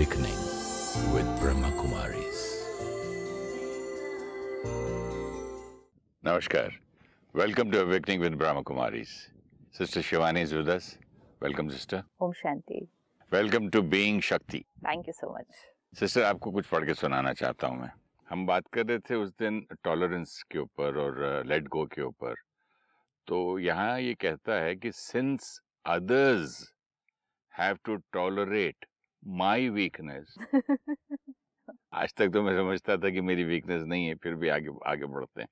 Awakening with Brahma Kumaris. Namaskar. Welcome to Awakening with Brahma Kumaris. Sister Shivani is with us. Welcome, sister. Om Shanti. Welcome to Being Shakti. Thank you so much. Sister, आपको कुछ पढ़ के सुनाना चाहता हूँ मैं। हम बात कर रहे थे उस दिन टॉलरेंस के ऊपर और लेट गो के ऊपर। तो यहाँ ये कहता है कि since others have to tolerate my weakness. आज तक तो मैं समझता था कि मेरी वीकनेस नहीं है, फिर भी आगे आगे बढ़ते हैं।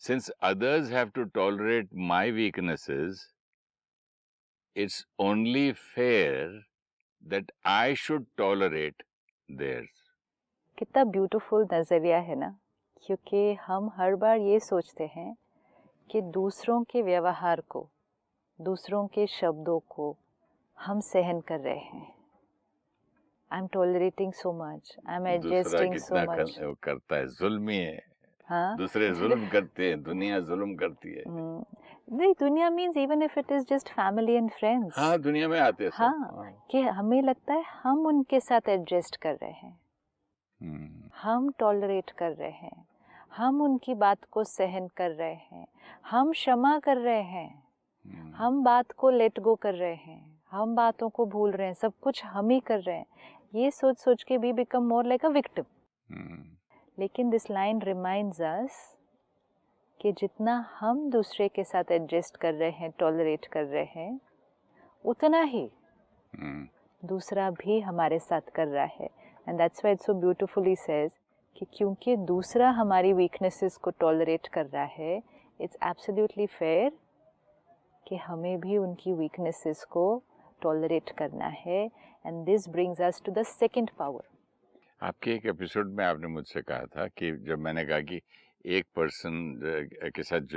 Since others have to tolerate my weaknesses, it's only fair that I should tolerate theirs. कितना ब्यूटीफुल नज़रिया है ना, क्योंकि हम हर बार ये सोचते हैं कि दूसरों के व्यवहार को, दूसरों के शब्दों को हम सहन कर रहे हैं। I am tolerating so much, I am adjusting so much. वो करता है, जुल्मी है। हाँ, दूसरे जुल्म करते हैं, दुनिया जुल्म करती है। नहीं, दुनिया means even if it is just family and friends. हाँ, दुनिया में आते हैं सब। हाँ, कि हमें लगता है हम उनके साथ एडजस्ट कर रहे हैं, हम टॉलरेट कर रहे हैं, हम उनकी बात को सहन कर रहे हैं, हम क्षमा कर रहे हैं, हम बात को लेट गो कर रहे हैं, हम बातों को भूल रहे हैं, सब कुछ हम ही कर रहे हैं। ये सोच सोच के भी become more like a victim. लेकिन दिस लाइन रिमाइंड्स अस कि जितना हम दूसरे के साथ एडजस्ट कर रहे हैं, टॉलरेट कर रहे हैं, उतना ही दूसरा भी हमारे साथ कर रहा है। And that's why it so beautifully says कि क्योंकि दूसरा हमारी वीकनेसेस को टॉलरेट कर रहा है, इट्स एब्सोल्युटली फेयर कि हमें भी उनकी वीकनेसेस को टॉलरेट करना है। And this brings us to the second power. आपके एक एपिसोड में आपने मुझसे कहा था कि जब मैंने कहा कि एक पर्सन के साथ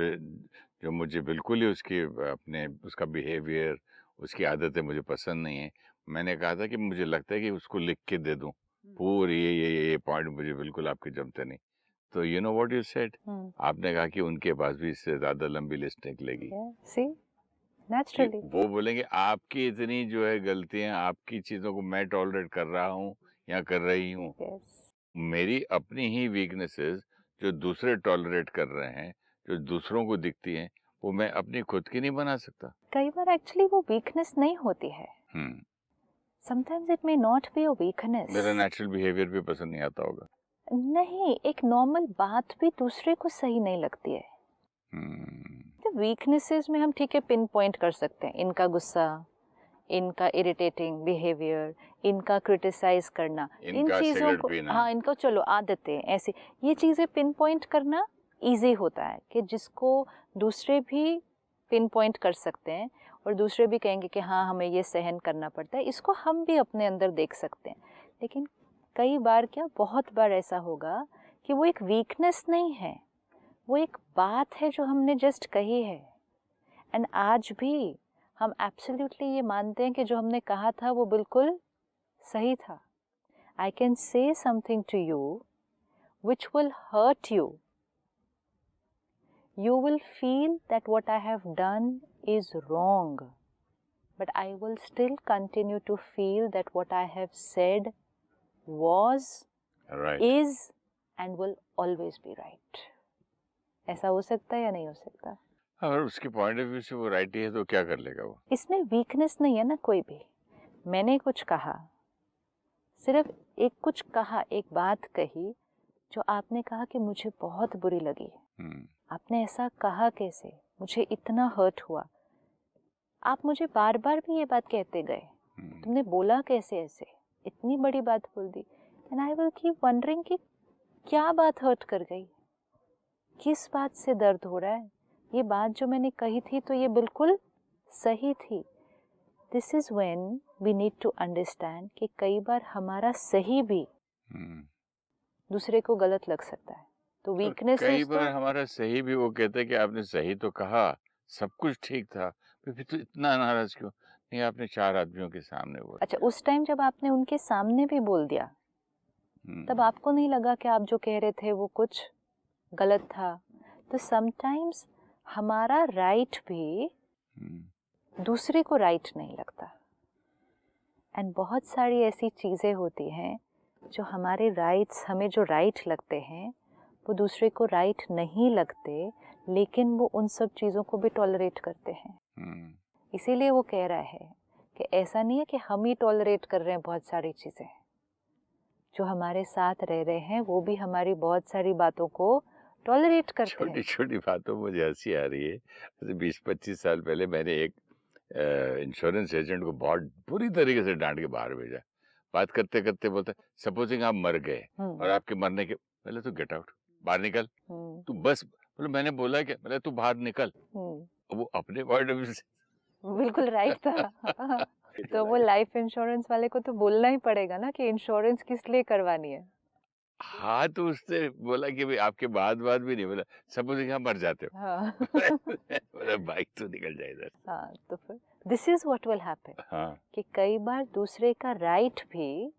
जो मुझे बिल्कुल ही उसका बिहेवियर, उसकी आदतें मुझे पसंद नहीं है, मैंने कहा था कि मुझे लगता है कि उसको लिख के दे दूं पूरी ये पॉइंट मुझे बिल्कुल आपके जमते नहीं। तो you know what you said, आपने कहा कि उनके पास भी इससे ज्यादा लंबी लिस्ट निकलेगी। सी नेचुरली वो बोलेंगे आपकी इतनी जो है गलतियां, आपकी चीजों को मैं टॉलरेट कर रहा हूँ या कर रही हूँ, मेरी अपनी ही वीकनेसेस जो दूसरे टॉलरेट कर रहे हैं, जो दूसरों को दिखती हैं, वो मैं अपनी खुद की नहीं बना सकता। कई बार एक्चुअली वो वीकनेस नहीं होती है। Sometimes it may not be a weakness. मेरा नेचुरल बिहेवियर भी पसंद नहीं आता होगा। नहीं, एक नॉर्मल बात भी दूसरे को सही नहीं लगती है। तो वीकनेसेस में हम ठीक है पिन पॉइंट कर सकते हैं, इनका गुस्सा, इनका इरिटेटिंग बिहेवियर, इनका क्रिटिसाइज करना, इन चीज़ों को, हाँ, इनको चलो आदतें ऐसी, ये चीज़ें पिन पॉइंट करना इजी होता है कि जिसको दूसरे भी पिन पॉइंट कर सकते हैं और दूसरे भी कहेंगे कि हाँ हमें ये सहन करना पड़ता है, इसको हम भी अपने अंदर देख सकते हैं। लेकिन कई बार क्या, बहुत बार ऐसा होगा कि वो एक वीकनेस नहीं है, वो एक बात है जो हमने जस्ट कही है। एंड आज भी हम एब्सोल्युटली ये मानते हैं कि जो हमने कहा था वो बिल्कुल सही था। I can say something to you which will hurt you, you will feel that what I have done is wrong, but I will still continue to feel that what I have said was, right, is and will always be right. ऐसा हो सकता है या नहीं हो सकता? अगर उसके पॉइंट ऑफ व्यू से वो राइट ही है तो क्या कर लेगा वो? इसमें वीकनेस नहीं है ना कोई भी। मैंने कुछ कहा, सिर्फ एक कुछ कहा, एक बात कही जो आपने कहा कि मुझे बहुत बुरी लगी। आपने ऐसा कहा कैसे, मुझे इतना हर्ट हुआ। आप मुझे बार बार भी ये बात कहते गए, तुमने बोला कैसे ऐसे, इतनी बड़ी बात बोल दी। And I will keep wondering कि क्या बात हर्ट कर गई, किस बात से दर्द हो रहा है। ये बात जो मैंने कही थी तो ये बिल्कुल सही थी। This is when we need to understand कि कई बार हमारा सही भी दूसरे को गलत लग सकता है। तो वीकनेस कई बार हमारा सही भी, वो कहते हैं कि आपने सही तो कहा, सब कुछ ठीक था, फिर तो इतना नाराज क्यों? नहीं, आपने 4 आदमियों के सामने बोला। अच्छा, उस टाइम जब आपने उनके सामने भी बोल दिया, तब आपको नहीं लगा कि आप जो कह रहे थे वो कुछ गलत था? तो समटाइम्स हमारा राइट भी दूसरे को राइट नहीं लगता। एंड बहुत सारी ऐसी चीज़ें होती हैं जो हमारे राइट्स, हमें जो राइट लगते हैं वो दूसरे को राइट नहीं लगते, लेकिन वो उन सब चीज़ों को भी टॉलरेट करते हैं। इसीलिए वो कह रहा है कि ऐसा नहीं है कि हम ही टॉलरेट कर रहे हैं बहुत सारी चीज़ें, जो हमारे साथ रह रहे हैं वो भी हमारी बहुत सारी बातों को टॉलरेट करते हैं। छोटी छोटी बातों में मुझे हंसी आ रही है। जैसे 20-25 साल पहले मैंने एक इंश्योरेंस एजेंट को बहुत बुरी तरीके से डांट के बाहर भेजा। बात करते करते बोलता, सपोजिंग आप मर गए और आपके मरने के पहले तो गेट आउट, बाहर निकल, तू बस, मतलब मैंने बोला क्या, मतलब तू बाहर निकल। वो अपने वर्ड में बिल्कुल राइट था। तो वो लाइफ इंश्योरेंस वाले को तो बोलना ही पड़ेगा ना कि इंश्योरेंस किस लिए करवानी है। हाँ, तो उसने बोला कि भाई आपके बाद भी नहीं, बोला सपोजिंग आप मर जाते हो। हाँ। बोला बाइक तो निकल जाए इधर। हाँ, तो फिर this is what will happen, हाँ, कि कई बार दूसरे का राइट भी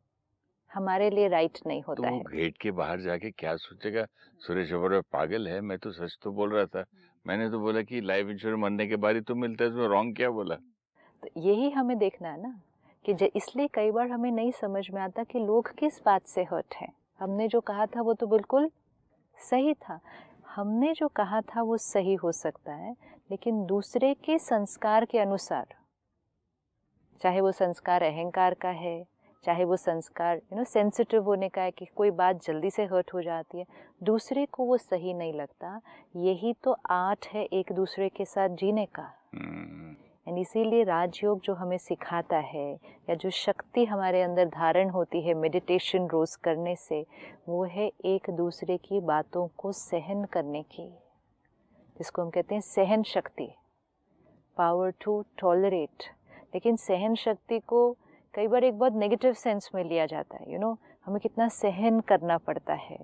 हमारे लिए राइट नहीं तो होता वो है। गेट के बाहर जाके क्या सोचेगा, सुरेश ओबेरॉय पागल है, मैं तो सच तो बोल रहा था। मैंने तो बोला कि लाइफ इंश्योरेंस मरने के बाद ही तो मिलता है, इसमें रॉन्ग क्या बोला। तो यही हमें देखना है ना कि इसलिए कई बार हमें नहीं समझ में आता कि लोग किस बात से हर्ट हैं। हमने जो कहा था वो तो बिल्कुल सही था, हमने जो कहा था वो सही हो सकता है, लेकिन दूसरे के संस्कार के अनुसार, चाहे वो संस्कार अहंकार का है, चाहे वो संस्कार सेंसिटिव होने का है कि कोई बात जल्दी से हर्ट हो जाती है, दूसरे को वो सही नहीं लगता। यही तो आर्ट है एक दूसरे के साथ जीने का। एंड इसीलिए राजयोग जो हमें सिखाता है, या जो शक्ति हमारे अंदर धारण होती है मेडिटेशन रोज करने से, वो है एक दूसरे की बातों को सहन करने की, जिसको हम कहते हैं सहन शक्ति, पावर टू टॉलरेट। लेकिन सहन शक्ति को कई बार एक बहुत नेगेटिव सेंस में लिया जाता है, हमें कितना सहन करना पड़ता है,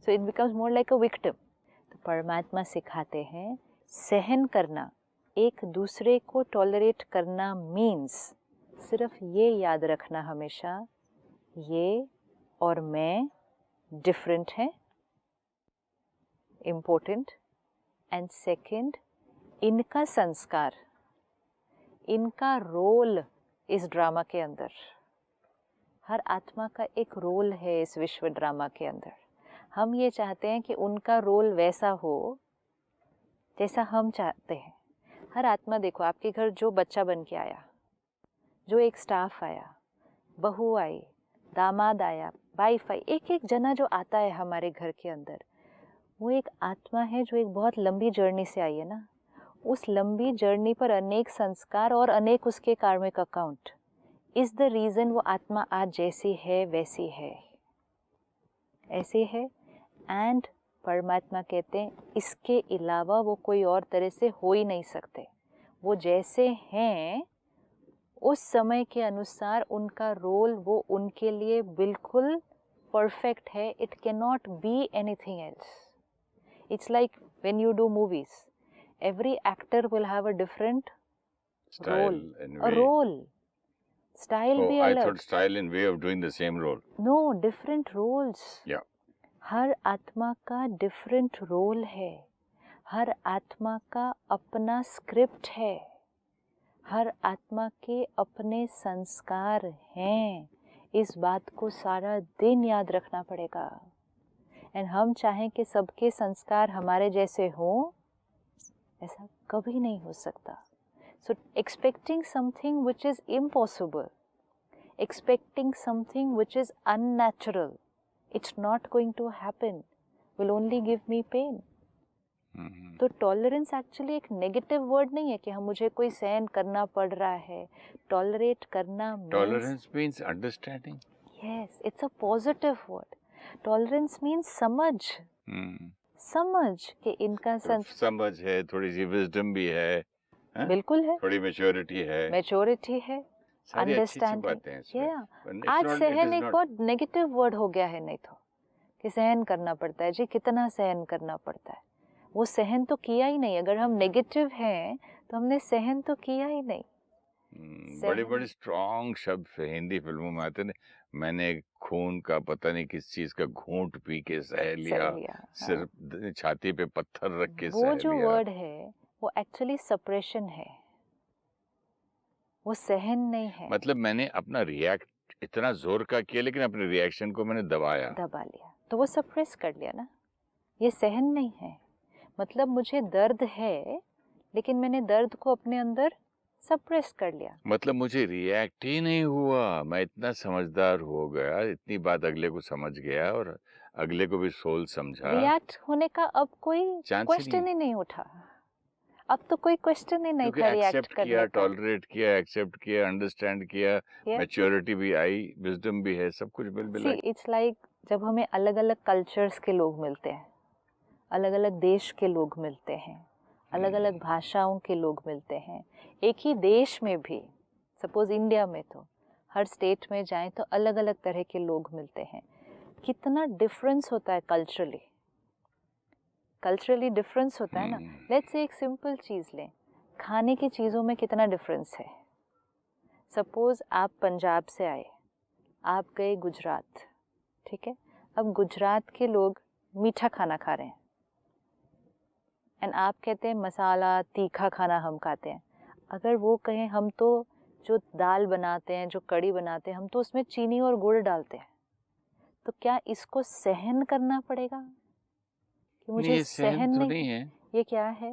so it becomes more like a victim. तो परमात्मा सिखाते हैं सहन करना, एक दूसरे को टॉलरेट करना मीन्स सिर्फ ये याद रखना हमेशा, ये और मैं डिफरेंट हैं, इम्पोर्टेंट, एंड सेकंड इनका संस्कार, इनका रोल इस ड्रामा के अंदर, हर आत्मा का एक रोल है इस विश्व ड्रामा के अंदर। हम ये चाहते हैं कि उनका रोल वैसा हो जैसा हम चाहते हैं। हर आत्मा, देखो आपके घर जो बच्चा बन के आया, जो एक स्टाफ आया, बहू आई, दामाद आया, वाइफ आई, एक एक जना जो आता है हमारे घर के अंदर, वो एक आत्मा है जो एक बहुत लंबी जर्नी से आई है ना। उस लंबी जर्नी पर अनेक संस्कार और अनेक उसके कार्मिक अकाउंट, इज द रीज़न वो आत्मा आज जैसी है वैसी है, ऐसे है। एंड परमात्मा कहते हैं इसके अलावा वो कोई और तरह से हो ही नहीं सकते। वो जैसे हैं उस समय के अनुसार उनका रोल वो उनके लिए बिल्कुल परफेक्ट है। It can not be anything else. It's like when you do movies, every actor will have a different Style role, and a way. role, style Oh, भी I अलग, thought style and way of doing the same role. no, different roles. Yeah. हर आत्मा का different role है, हर आत्मा का अपना script है, हर आत्मा के अपने संस्कार हैं। इस बात को सारा दिन याद रखना पड़ेगा। एंड हम चाहें कि सबके संस्कार हमारे जैसे हों, ऐसा कभी नहीं हो सकता। सो expecting something which is impossible, expecting something which is unnatural, it's not going to happen, will only give me pain. तो टॉलरेंस एक्चुअली एक नेगेटिव वर्ड नहीं है कि हम मुझे कोई सहन करना पड़ रहा है। टॉलरेट करना tolerance means understanding. Yes, it's a positive word. Tolerance means समझ, समझ कि इनका समझ है, थोड़ी सी विजडम भी है, बिल्कुल है, थोड़ी मैच्योरिटी है, मैच्योरिटी है, अंडरस्टैंडिंग। आज सहन एक बहुत नेगेटिव वर्ड हो गया है, नहीं तो कि सहन करना पड़ता है जी, कितना सहन करना पड़ता है। वो सहन तो किया ही नहीं। अगर हम नेगेटिव हैं तो हमने सहन तो किया ही नहीं। बड़े बड़े स्ट्रॉन्ग शब्द हिंदी फिल्मों में आते हैं, मैंने खून का पता नहीं किस चीज का घूंट पी के सह लिया, सिर्फ छाती पे पत्थर रख के सह लिया। वो जो वर्ड है वो एक्चुअली सप्रेशन है, वो सहन नहीं है। मतलब मैंने अपना रिएक्ट इतना जोर का किया, लेकिन अपने रिएक्शन को मैंने दबाया। दबा लिया तो वो सप्रेस कर लिया ना। ये सहन नहीं है, मतलब मुझे दर्द है लेकिन मैंने दर्द को अपने अंदर सप्रेस कर लिया। मतलब मुझे रिएक्ट ही नहीं हुआ, मैं इतना समझदार हो गया, इतनी बात अगले को समझ गया और अगले को भी सोल समझा। रिएक्ट होने का अब कोई चांस ही नहीं क्वेश्चन है। ही नहीं उठा। अब तो कोई क्वेश्चन ही नहीं क्योंकि था रिएक्ट एक्सेप्ट किया, करने का। टॉलरेट किया, एक्सेप्ट किया, अंडरस्टैंड किया, Yeah. मैच्योरिटी भी आई, विजडम भी है, सब कुछ मिल See, मिला के। it's like जब हमें अलग अलग कल्चर्स के लोग मिलते हैं, अलग अलग देश के लोग मिलते हैं, अलग अलग भाषाओं के लोग मिलते हैं, एक ही देश में भी, सपोज इंडिया में तो हर स्टेट में जाएं तो अलग अलग तरह के लोग मिलते हैं। कितना डिफरेंस होता है कल्चरली, कल्चरली डिफरेंस होता है ना। लेट्स से एक सिंपल चीज़ लें, खाने की चीज़ों में कितना डिफरेंस है। सपोज आप पंजाब से आए, आप गए गुजरात, ठीक है। अब गुजरात के लोग मीठा खाना खा रहे हैं एंड आप कहते हैं मसाला तीखा खाना हम खाते हैं। अगर वो कहें हम तो जो दाल बनाते हैं, जो कड़ी बनाते हैं, हम तो उसमें चीनी और गुड़ डालते हैं, तो क्या इसको सहन करना पड़ेगा कि मुझे ये सहन तो नहीं, नहीं है, ये क्या है?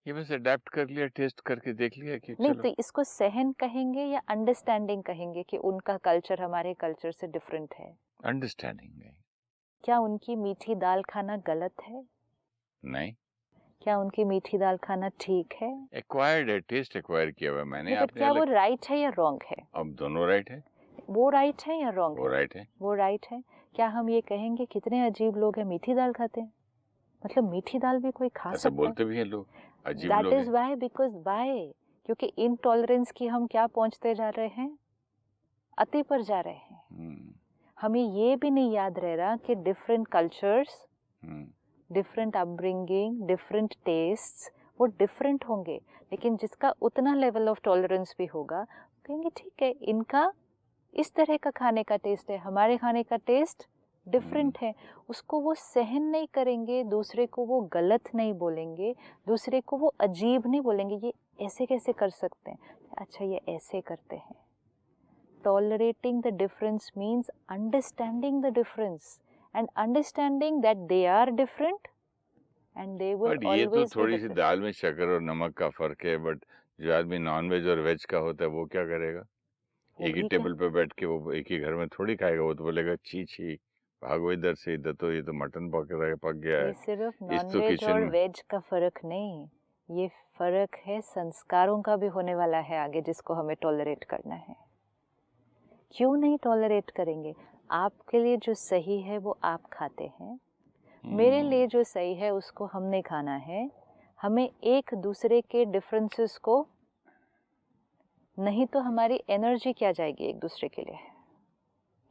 ये बस अडेप्ट कर लिया, टेस्ट करके देख लिया कि नहीं, चलो। तो इसको सहन कहेंगे या अंडरस्टैंडिंग कहेंगे कि उनका कल्चर हमारे कल्चर से डिफरेंट है? अंडरस्टैंडिंग है। क्या उनकी मीठी दाल खाना गलत है? नहीं, क्या उनकी मीठी दाल खाना ठीक है? एक्वायर्ड है, टेस्ट एक्वायर किया हुआ है मैंने, नहीं, बट आपने क्या वो अलग। राइट है या रॉन्ग है? अब दोनों राइट है। वो राइट है या रॉन्ग वो है? राइट है। वो राइट है। क्या हम ये कहेंगे कितने अजीब लोग हैं मीठी दाल खाते हैं? मतलब मीठी दाल भी कोई खा ऐसा सकता है? बोलते भी हैं लोग, अजीब दैट लोग इज हैं। वाई, बिकॉज वाई, क्योंकि इनटॉलरेंस की हम क्या पहुंचते जा रहे हैं? अति पर जा रहे हैं। हमें ये भी नहीं याद रह रहा कि different cultures, different upbringing, different tests, वो डिफरेंट होंगे, लेकिन जिसका उतना लेवल ऑफ टॉलरेंस भी होगा, कहेंगे ठीक है इनका इस तरह का खाने का टेस्ट है, हमारे खाने का टेस्ट डिफरेंट है। उसको वो सहन नहीं करेंगे, दूसरे को वो गलत नहीं बोलेंगे, दूसरे को वो अजीब नहीं बोलेंगे, ये ऐसे कैसे कर सकते हैं, अच्छा ये ऐसे करते हैं। Tolerating the difference means understanding the difference and understanding that they are different and they will but ये तो always be थोड़ी सी different. दाल में शक्कर और नमक का फर्क है, बट जो आदमी नॉन वेज और वेज का होता है वो क्या करेगा? वो एक ही भी टेबल पे बैठ के वो एक ही घर में थोड़ी खाएगा, वो तो बोलेगा छी छी, भागो इधर से, इधर तो ये तो मटन पक गया ये है, सिर्फ इस नॉन तो वेज किचन और में। वेज का फर्क नहीं, ये फर्क है संस्कारों का भी होने वाला है आगे, जिसको हमें टॉलरेट करना है। क्यों नहीं टॉलरेट करेंगे? आपके लिए जो सही है वो आप खाते हैं, मेरे लिए जो सही है उसको हमने खाना है। हमें एक दूसरे के डिफरेंसेस को, नहीं तो हमारी एनर्जी क्या जाएगी एक दूसरे के लिए।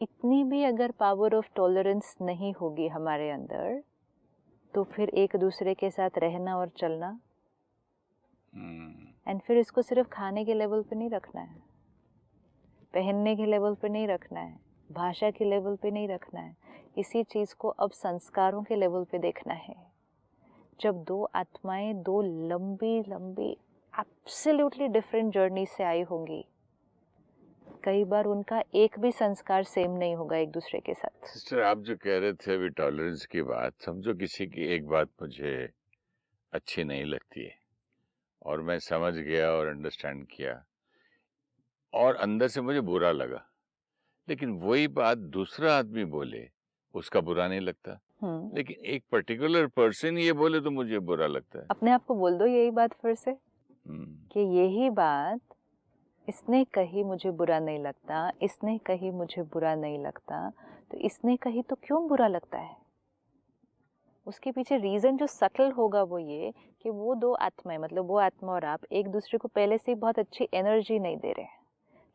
इतनी भी अगर पावर ऑफ टॉलरेंस नहीं होगी हमारे अंदर, तो फिर एक दूसरे के साथ रहना और चलना, एंड फिर इसको सिर्फ खाने के लेवल पे नहीं रखना है, पहनने के लेवल पे नहीं रखना है, भाषा के लेवल पे नहीं रखना है, इसी चीज़ को अब संस्कारों के लेवल पे देखना है। जब दो आत्माएं दो लंबी लंबी एब्सोल्युटली डिफरेंट जर्नी से आई होंगी, कई बार उनका एक भी संस्कार सेम नहीं होगा एक दूसरे के साथ। सिस्टर, आप जो कह रहे थे अभी टॉलरेंस की बात, समझो किसी की एक बात मुझे अच्छी नहीं लगती है और मैं समझ गया और अंडरस्टैंड किया और अंदर से मुझे बुरा लगा, लेकिन वही बात दूसरा आदमी बोले उसका बुरा नहीं लगता, लेकिन एक पर्टिकुलर पर्सन ये बोले तो मुझे बुरा लगता है। अपने आप को बोल दो यही बात फिर से, कि यही बात इसने कही मुझे बुरा नहीं लगता, इसने कही मुझे बुरा नहीं लगता, तो इसने कही तो क्यों बुरा लगता है? उसके पीछे रीज़न जो सटल होगा वो ये कि वो दो आत्माएं, मतलब वो आत्मा और आप एक दूसरे को पहले से बहुत अच्छी एनर्जी नहीं दे रहे हैं।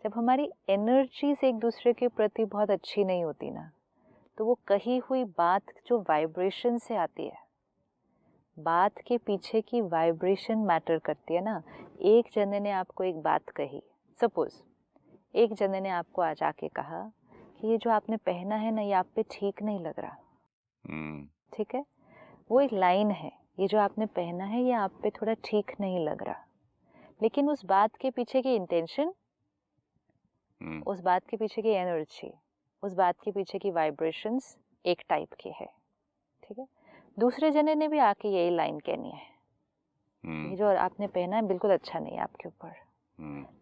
जब हमारी एनर्जीज एक दूसरे के प्रति बहुत अच्छी नहीं होती ना, तो वो कही हुई बात जो वाइब्रेशन से आती है, बात के पीछे की वाइब्रेशन मैटर करती है ना। एक जने ने आपको एक बात कही, सपोज एक जने ने आपको आज आके कहा कि ये जो आपने पहना है ना ये आप पे ठीक नहीं लग रहा, ठीक है, वो एक लाइन है, ये जो आपने पहना है ये आप पे थोड़ा ठीक नहीं लग रहा। लेकिन उस बात के पीछे की इंटेंशन, हम्म, उस बात के पीछे की एनर्जी, उस बात के पीछे की वाइब्रेशंस एक टाइप की है, ठीक है। दूसरे जने ने भी आके यही लाइन कहनी है, ये जो आपने पहना है बिल्कुल अच्छा नहीं है आपके ऊपर,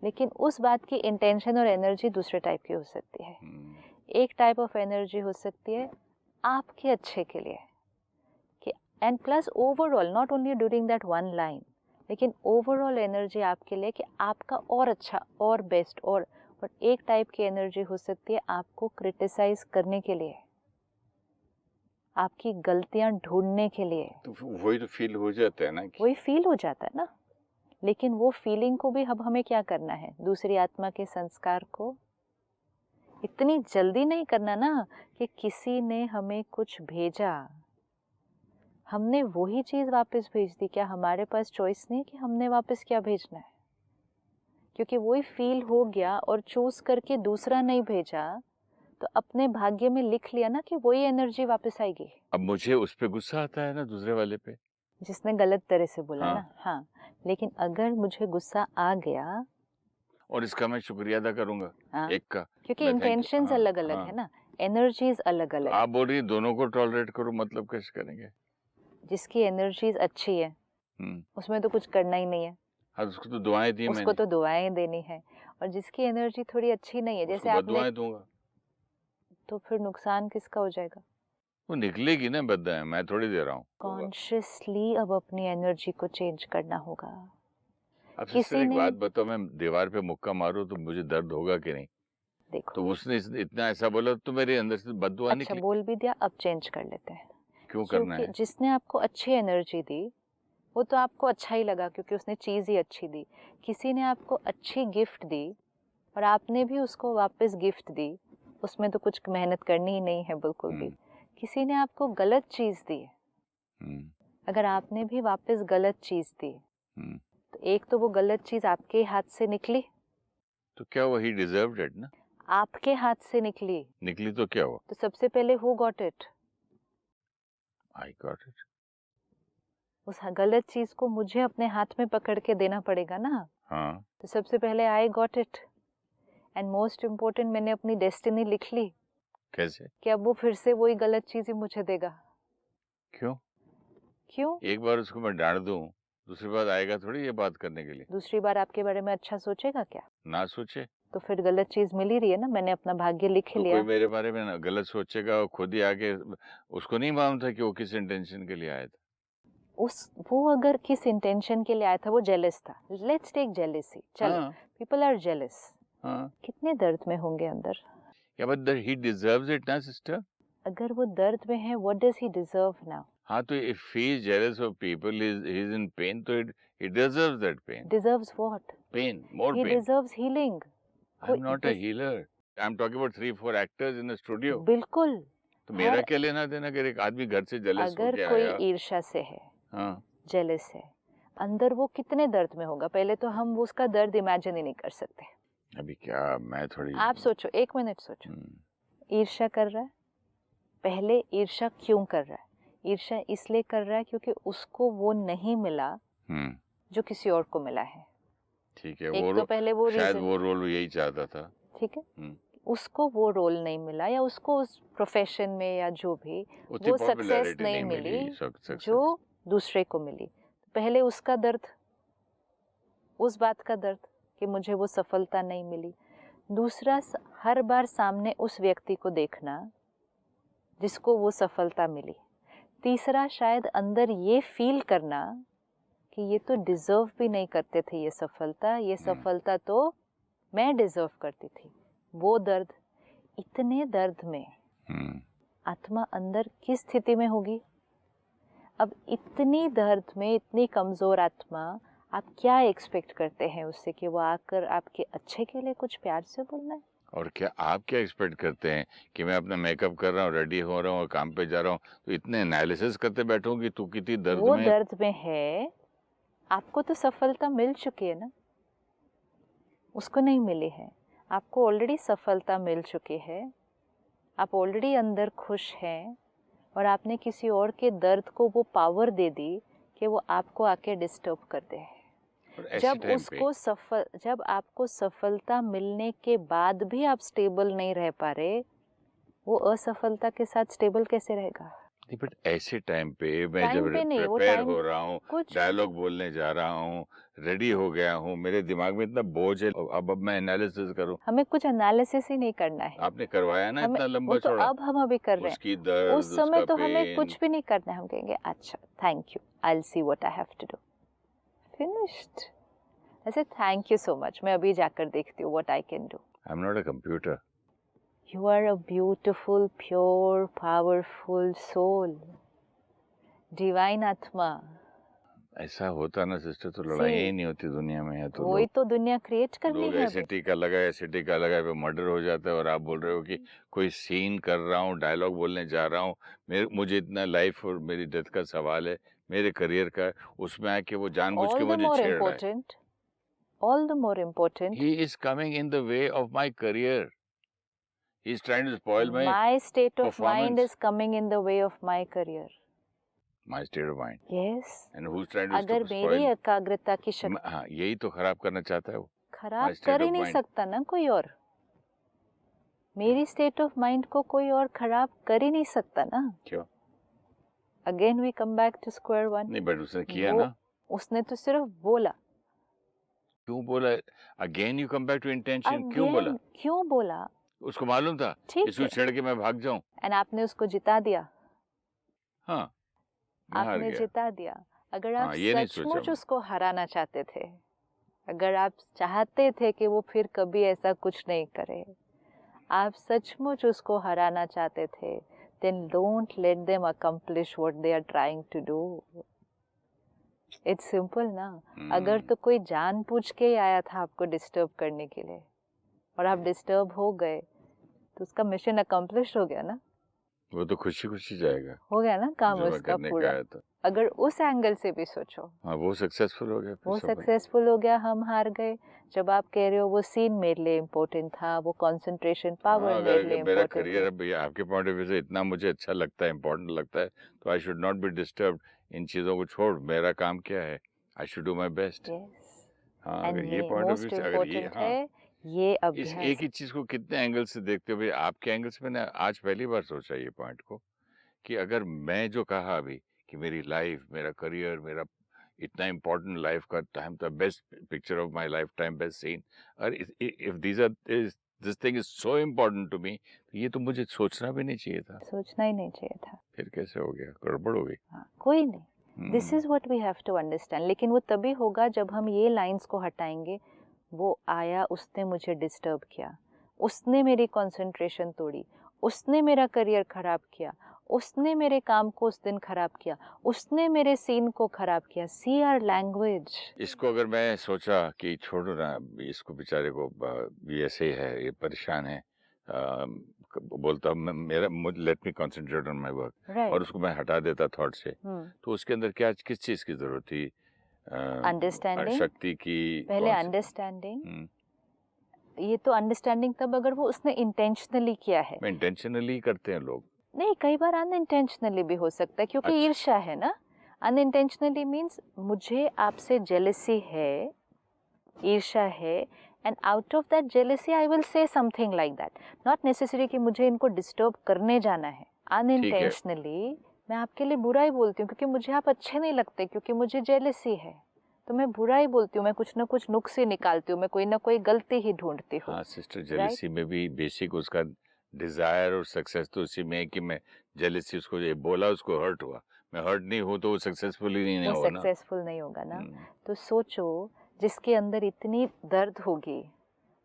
लेकिन उस बात की इंटेंशन और एनर्जी दूसरे टाइप की हो सकती है। एक टाइप ऑफ एनर्जी हो सकती है आपके अच्छे के लिए कि, and plus overall not only during that one line, लेकिन ओवरऑल एनर्जी आपके लिए कि आपका और अच्छा और बेस्ट। और एक टाइप की एनर्जी हो सकती है आपको क्रिटिसाइज करने के लिए, आपकी गलतियां ढूंढने के लिए। तो वही तो फील हो जाता है ना कि वही फील हो जाता है ना, लेकिन वो फीलिंग को भी अब हमें क्या करना है, दूसरी आत्मा के संस्कार को इतनी जल्दी नहीं करना ना कि किसी ने हमें कुछ भेजा, हमने वही चीज वापस भेज दी। क्या हमारे पास चॉइस नहीं कि हमने वापस क्या भेजना है? क्योंकि वही फील हो गया और चूज करके दूसरा नहीं भेजा, तो अपने भाग्य में लिख लिया ना कि वही एनर्जी वापस आएगी। अब मुझे उस पे गुस्सा आता है ना, दूसरे वाले पे, जिसने गलत तरह से बोला हाँ। ना, हाँ, लेकिन अगर मुझे गुस्सा आ गया और इसका मैं शुक्रिया अदा करूंगा, हाँ, एक का क्योंकि मैं थैंक यू, इंटेंशंस हाँ, अलग अलग हाँ। है ना, एनर्जीज अलग तो अलग आप बोल रही है दोनों को टॉलरेट करो, मतलब कैसे करेंगे? जिसकी एनर्जीज अच्छी है उसमें तो कुछ करना ही नहीं है, हाँ, उसको तो दुआएं दी उसको मैंने, तो दुआएं देनी है। और जिसकी एनर्जी थोड़ी अच्छी नहीं है, उसको जैसे आपने, बददुआएं दूंगा, तो फिर नुकसान किसका हो जाएगा? वो निकलेगी ना बददुआएं, मैं थोड़ी दे रहा हूँ। कॉन्शियसली अब अपनी एनर्जी को चेंज करना होगा। अब सिस्टर किसी एक ने, बात बताओ, मैं दीवार पे मुक्का मारूं तो मुझे दर्द होगा कि नहीं? देखो, तो उसने इतना ऐसा बोला तो मेरे अंदर से बददुआ अच्छा निकली। बोल भी दिया, अब चेंज कर लेते हैं। क्यों करना क्योंकि है? जिसने आपको अच्छी एनर्जी दी वो तो आपको अच्छा ही लगा क्योंकि उसने चीज़ ही अच्छी दी। किसी ने आपको अच्छी गिफ्ट दी और आपने भी उसको वापस गिफ्ट दी, उसमें तो कुछ मेहनत करनी ही नहीं है बिल्कुल भी। किसी ने आपको गलत चीज़ दी, अगर आपने भी वापस गलत चीज़ दी, तो एक तो वो गलत चीज़ आपके हाथ से निकली, तो क्या हुआ? ही डिजर्व्ड इट ना। आपके हाथ से निकली तो क्या हुआ? तो सबसे पहले who got it? I got it. उस गलत चीज़ को मुझे अपने हाथ में पकड़ के देना पड़ेगा ना। हाँ, तो सबसे पहले I got it, and most important मैंने अपनी डेस्टिनी लिख ली कैसे? कि अब वो फिर से वही गलत चीज़ ही मुझे देगा। क्यों? क्यों? एक बार उसको मैं डांट दूं, दूसरी बार आएगा थोड़ी ये बात करने के लिए। दूसरी बार आपके बारे में अच्छा सोचेगा क्या? ना सोचे तो फिर गलत चीज़ मिल ही रही है ना, मैंने अपना भाग्य लिख तो लिया। कोई मेरे बारे में ना गलत सोचेगा और खुद ही आके, उसको नहीं मालूम था कि वो किस इंटेंशन के लिए आया था। वो अगर किस इंटेंशन के लिए आया था, वो जेलस था, लेट्स टेक जेलेसी, चलो, हाँ, पीपल आर जेलस, हाँ, कितने दर्द में होंगे अंदर। या बट ही डिजर्व्स इट ना सिस्टर। अगर वो दर्द में है, what does he deserve now? हाँ, तो if he is jealous of people, he is in pain, तो he deserves that pain. Deserves what? Pain, more he pain. Deserves healing. I am not a healer, I am talking about 3-4 actors in a studio. बिल्कुल। तो हर, मेरा क्या लेना देना कि एक आदमी घर से जेलस अगर होके कोई आया? ईर्ष्या से है, हाँ, जेलस है, अंदर वो कितने दर्द में होगा, पहले तो हम उसका दर्द इमेजिन ही नहीं कर सकते। अभी क्या मैं थोड़ी, आप सोचो, 1 मिनट सोचो, ईर्ष्या कर रहा है, पहले ईर्ष्या क्यों कर रहा है? ईर्ष्या इसलिए कर रहा है क्योंकि उसको वो नहीं मिला जो किसी और को मिला है। ठीक है, एक तो पहले वो शायद रीजन, वो रोल यही चाहता था। ठीक है, उसको वो रोल नहीं मिला, या उसको उस प्रोफेशन में या जो भी उतनी वो सक्सेस पॉपुलैरिटी नहीं नहीं मिली, मिली सक्सेस। जो दूसरे को मिली। पहले उसका दर्द, उस बात का दर्द कि मुझे वो सफलता नहीं मिली। दूसरा, हर बार सामने उस व्यक्ति को देखना जिसको वो सफलता मिली। तीसरा, शायद अंदर ये फील करना कि ये तो डिजर्व भी नहीं करते थे ये सफलता तो मैं डिजर्व करती थी। वो दर्द, इतने दर्द में आत्मा अंदर किस स्थिति में होगी? अब इतनी दर्द में इतनी कमजोर आत्मा, आप क्या एक्सपेक्ट करते हैं उससे कि वो आकर आपके अच्छे के लिए कुछ प्यार से बोलना है? और क्या आप क्या एक्सपेक्ट करते हैं कि मैं अपना मेकअप कर रहा हूँ, रेडी हो रहा हूँ और काम पे जा रहा हूँ, तो इतने एनालिसिस करते बैठूं कि तू कितनी दर्द वो में। दर्द में है, आपको तो सफलता मिल चुकी है ना, उसको नहीं मिली है। आपको ऑलरेडी सफलता मिल चुकी है, आप ऑलरेडी अंदर खुश हैं, और आपने किसी और के दर्द को वो पावर दे दी कि वो आपको आके डिस्टर्ब कर दे। और ऐसे टाइम पे जब आपको सफलता मिलने के बाद भी आप स्टेबल नहीं रह पा रहे, वो असफलता के साथ स्टेबल कैसे रहेगा? नहीं, बट ऐसे टाइम पे मैं टाइम जब पे नहीं, वो प्रिपेयर टाइम हो रहा हूँ, कुछ डायलॉग बोलने जा रहा हूँ, रेडी हो गया हूँ, मेरे दिमाग में इतना बोझ है, अब मैं एनालिसिस करूँ। हमें कुछ एनालिसिस ही नहीं करना है। आपने करवाया ना हमें इतना वो लंबा तो चौड़ा, अब हम अभी कर रहे हैं। उसकी दर्द, उस समय उसका तो हमें पेन। कुछ भी नहीं करना है। हम कहेंगे अच्छा thank you, I will see what I have to do, finished. ऐसे थैंक यू सो मच, मैं अभी जाकर देखती हूँ what I can do. I am not a computer. You are a beautiful, pure, powerful soul. Divine आत्मा। ऐसा होता ना सिस्टर तो लड़ाई ही नहीं होती दुनिया में। है तो वही तो दुनिया क्रिएट करनी लोग है ऐसे अभी। टीका लगाए, ऐसे टीका लगाए पे मर्डर हो जाता है, और आप बोल रहे हो कि कोई सीन कर रहा हूँ, डायलॉग बोलने जा रहा हूँ, मुझे इतना लाइफ और मेरी डेथ का सवाल है, मेरे करियर का, उसमें आके वो जानबूझ के All the मुझे more छेड़ रहा है। important, all the more important, He is coming in the way of my career. He is trying to spoil my my state of mind performance. is coming in the way of my career. My state of mind. Yes. And who's trying to अगर मेरी spoil? एकाग्रता की शक्ति हाँ, यही तो खराब करना चाहता है वो। खराब My state कर ही of नहीं mind. सकता ना कोई और। मेरी स्टेट ऑफ माइंड को कोई और खराब कर ही नहीं सकता ना। क्यों? Again we come back to square one. नहीं, बट उसने किया ना। उसने तो सिर्फ बोला। क्यों बोला? Again you come back to intention. क्यों बोला? क्यों बोला? उसको मालूम था इसको छेड़ के मैं भाग जाऊं। एंड आपने उसको जिता दिया। हाँ, मैं हार आपने गया। जिता दिया। अगर आप ये नहीं सचमुच सोचा उसको हराना चाहते थे, अगर आप चाहते थे कि वो फिर कभी ऐसा कुछ नहीं करे, आप सचमुच उसको हराना चाहते थे, then don't let them accomplish what they are trying to do. It's simple ना। अगर तो कोई जानबूझ के ही आया था आपको डिस्टर्ब करने के लिए और आप डिस्टर्ब हो गए, तो उसका मिशन अकम्प्लिश हो गया ना। वो तो खुशी खुशी जाएगा, हो गया ना काम जो मैं उसका करने पूरा। का आया था। अगर उस एंगल से भी सोचो, हाँ, वो सक्सेसफुल हो गया। वो सक्सेसफुल हो गया, हम हार गए। जब आप कह रहे हो वो सीन मेरे लिए इम्पोर्टेंट था, वो कंसंट्रेशन पावर मेरे लिए मेरा इम्पोर्टेंट करियर था। अब आपके पॉइंट ऑफ व्यू से इतना मुझे अच्छा लगता है, इम्पोर्टेंट लगता है, तो I should not be disturb. इन चीजों को छोड़, मेरा काम क्या है, I should do my best. हाँ, अगर ये पॉइंट ऑफ व्यू से, अगर ये, हाँ, ये इस अभ्यास एक ही चीज को कितने एंगल से देखते हो भाई। आपके एंगल से मैंने आज पहली बार सोचा ये पॉइंट को, कि अगर मैं जो कहा अभी कि मेरी लाइफ, मेरा करियर, मेरा इतना इम्पोर्टेंट लाइफ का टाइम था, best picture of my life time, best scene, और if this thing is so important to me, तो ये तो मुझे सोचना भी नहीं चाहिए था। सोचना ही नहीं चाहिए था। फिर कैसे हो गया? गड़बड़ हो गई। हाँ, कोई नहीं। This is what we have to understand. लेकिन वो तभी होगा जब हम ये लाइंस को हटाएंगे। वो आया, उसने मुझे डिस्टर्ब किया, उसने मेरी कंसंट्रेशन तोड़ी, उसने मेरा करियर खराब किया, उसने मेरे काम को उस दिन खराब किया, उसने मेरे सीन को खराब किया। See our language. इसको अगर मैं सोचा कि छोड़ो ना इसको, बेचारे को, ये ऐसे ही है, ये परेशान है, बोलता मेरा let me concentrate on my work, और उसको मैं हटा देता थॉट से, तो उसके अंदर क्या, किस चीज की जरूरत थी? अंडरस्टैंडिंग, शक्ति की। पहले अंडरस्टैंडिंग। ये तो अंडरस्टैंडिंग तब अगर वो उसने इंटेंशनली किया है। इंटेंशनली करते हैं लोग। नहीं, कई बार अनइंटेंशनली भी हो सकता है, क्योंकि ईर्ष्या है ना। अनइंटेंशनली मीन्स मुझे आपसे जेलसी है, ईर्ष्या है, and out of that jealousy I will say something like that. Not necessary कि मुझे इनको डिस्टर्ब करने जाना है। अनइंटेंशनली मैं आपके लिए बुरा ही बोलती हूँ, क्योंकि मुझे आप अच्छे नहीं लगते, क्योंकि मुझे जेलसी है, तो मैं बुरा ही बोलती हूँ, मैं कुछ ना कुछ नुक्स ही निकालती हूँ, मैं कोई ना कोई गलती ही ढूंढती हूँ। हाँ सिस्टर, जेलसी में भी बेसिक उसका डिजायर और सक्सेस तो उसी में है कि मैं जेलसी, उसको ये बोला, उसको हर्ट हुआ, मैं हर्ट नहीं हूँ तो वो सक्सेसफुल ही नहीं होगा ना। सक्सेसफुल नहीं होगा ना। तो सोचो, जिसके अंदर इतनी दर्द होगी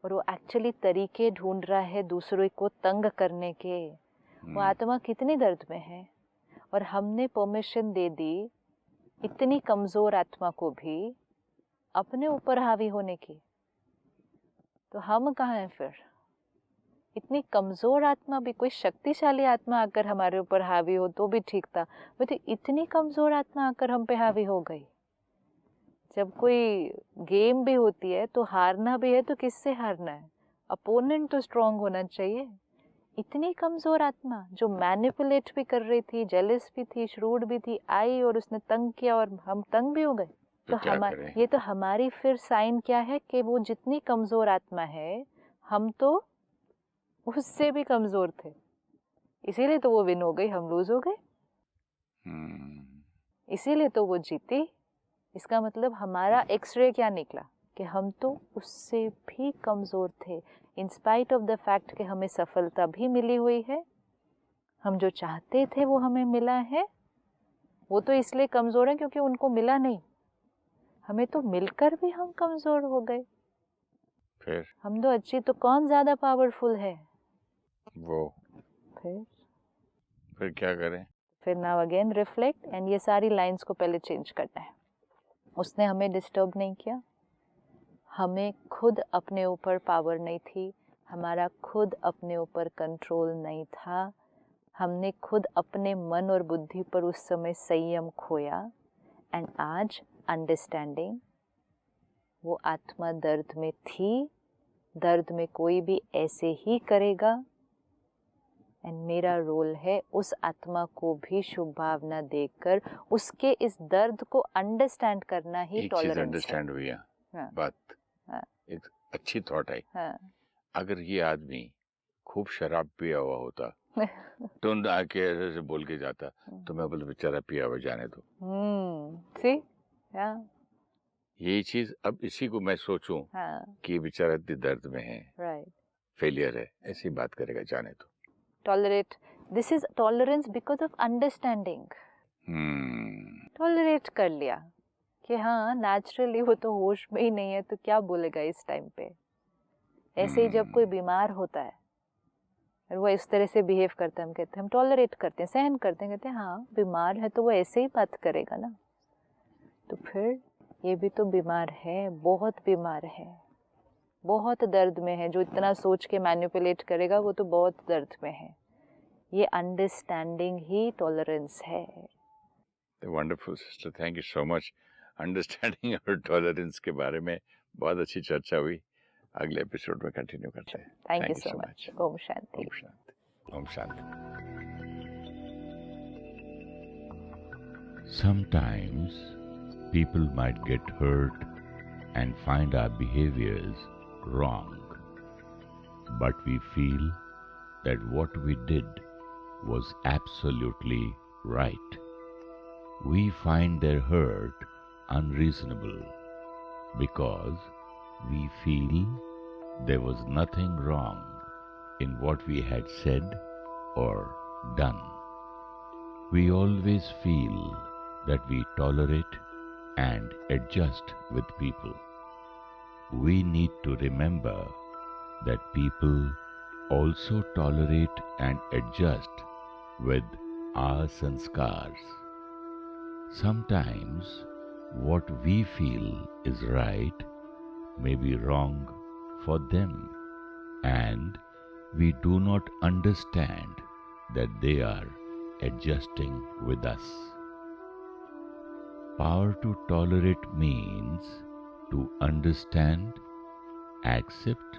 और वो एक्चुअली तरीके ढूंढ रहा है दूसरों को तंग करने के, वो आत्मा कितनी दर्द में है। और हमने परमिशन दे दी इतनी कमजोर आत्मा को भी अपने ऊपर हावी होने की। तो हम कहाँ हैं फिर? इतनी कमजोर आत्मा भी, कोई शक्तिशाली आत्मा आकर हमारे ऊपर हावी हो तो भी ठीक था, वो तो इतनी कमजोर आत्मा आकर हम पे हावी हो गई। जब कोई गेम भी होती है तो हारना भी है तो किससे हारना है? अपोनेंट तो स्ट्रांग होना चाहिए। इतनी कमजोर आत्मा जो मैनिपुलेट भी कर रही थी, जेलस भी थी, श्रूड भी थी, आई और उसने तंग किया और हम तंग भी हो गए। तो क्या करें? ये तो हमारी फिर साइन क्या है कि वो जितनी कमजोर आत्मा है, हम तो उससे भी कमजोर थे, इसीलिए तो वो विन हो गई, हम लूज हो गए। इसीलिए तो वो जीती। इसका मतलब हमारा एक्सरे क्या निकला कि हम तो उससे भी कमजोर थे, in spite of the fact कि हमें सफलता भी मिली हुई है, हम जो चाहते थे वो हमें मिला है। वो तो इसलिए कमजोर है क्योंकि उनको मिला नहीं, हमें तो मिलकर भी हम कमजोर हो गए। फिर हम तो अच्छी, तो कौन ज्यादा पावरफुल है? वो फिर क्या करें? फिर नाउ अगेन रिफ्लेक्ट, एंड ये सारी लाइंस को पहले चेंज करना है। उसने हमें डिस्टर्ब नहीं किया, हमें खुद अपने ऊपर पावर नहीं थी, हमारा खुद अपने ऊपर कंट्रोल नहीं था, हमने खुद अपने मन और बुद्धि पर उस समय संयम खोया। एंड आज अंडरस्टैंडिंग, वो आत्मा दर्द में थी, दर्द में कोई भी ऐसे ही करेगा, एंड मेरा रोल है उस आत्मा को भी शुभ भावना देकर उसके इस दर्द को अंडरस्टैंड करना ही टॉलरेंस है। अंडरस्टैंड हुई है। हाँ, बात हाँ, एक अच्छी थॉट है। हाँ। अगर ये आदमी खूब शराब पिया हुआ होता तो उन आके ऐसे बोल के जाता, तो मैं बोले बेचारा पिया हुआ जाने दो। सी, हाँ, यही चीज अब इसी को मैं सोचूं हाँ, कि ये बेचारा इतनी दर्द में है, राइट, फेलियर है, ऐसी बात करेगा, जाने दो। Tolerate, this is tolerance because of understanding. Tolerate कर लिया कि हाँ नेचुरली वो तो होश में ही नहीं है, तो क्या बोलेगा इस टाइम पे। ऐसे ही जब कोई बीमार होता है और वो इस तरह से बिहेव करता है, हम कहते हैं, हम टॉलरेट करते हैं, सहन करते हैं, कहते हैं हाँ बीमार है तो वो ऐसे ही बात करेगा ना। तो फिर ये भी तो बीमार है, बहुत बीमार है, बहुत दर्द में है। जो इतना सोच के मैनिपुलेट करेगा वो तो बहुत दर्द में है। ये अंडरस्टैंडिंग ही टॉलरेंस है। Wonderful sister, thank you so much. Understanding और टॉलरेंस के बारे में बहुत अच्छी चर्चा हुई। अगले एपिसोड में कंटिन्यू करते हैं। Thank you so much. ओम शांति। ओम शांति। ओम शांति। Sometimes people might get hurt and find our behaviors wrong, but we feel that what we did was absolutely right. We find their hurt unreasonable because we feel there was nothing wrong in what we had said or done. We always feel that we tolerate and adjust with people. We need to remember that people also tolerate and adjust with our sanskars. Sometimes what we feel is right may be wrong for them, and we do not understand that they are adjusting with us. Power to tolerate means to understand, accept,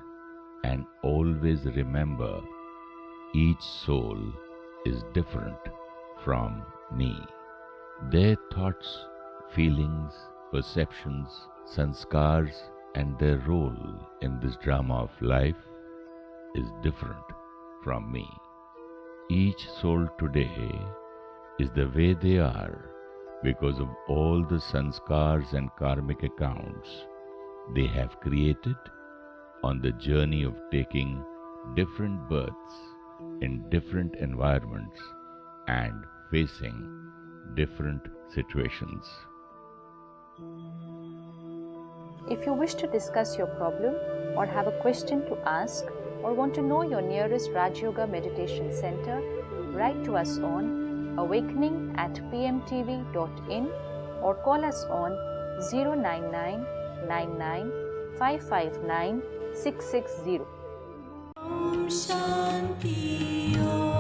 and always remember each soul is different from me. Their thoughts, feelings, perceptions, sanskars, and their role in this drama of life is different from me. Each soul today is the way they are because of all the sanskars and karmic accounts they have created on the journey of taking different births in different environments and facing different situations. If you wish to discuss your problem or have a question to ask or want to know your nearest Raj Yoga Meditation Center, write to us on awakening@pmtv.in or call us on 099 99 559 660. Om Shanti Om.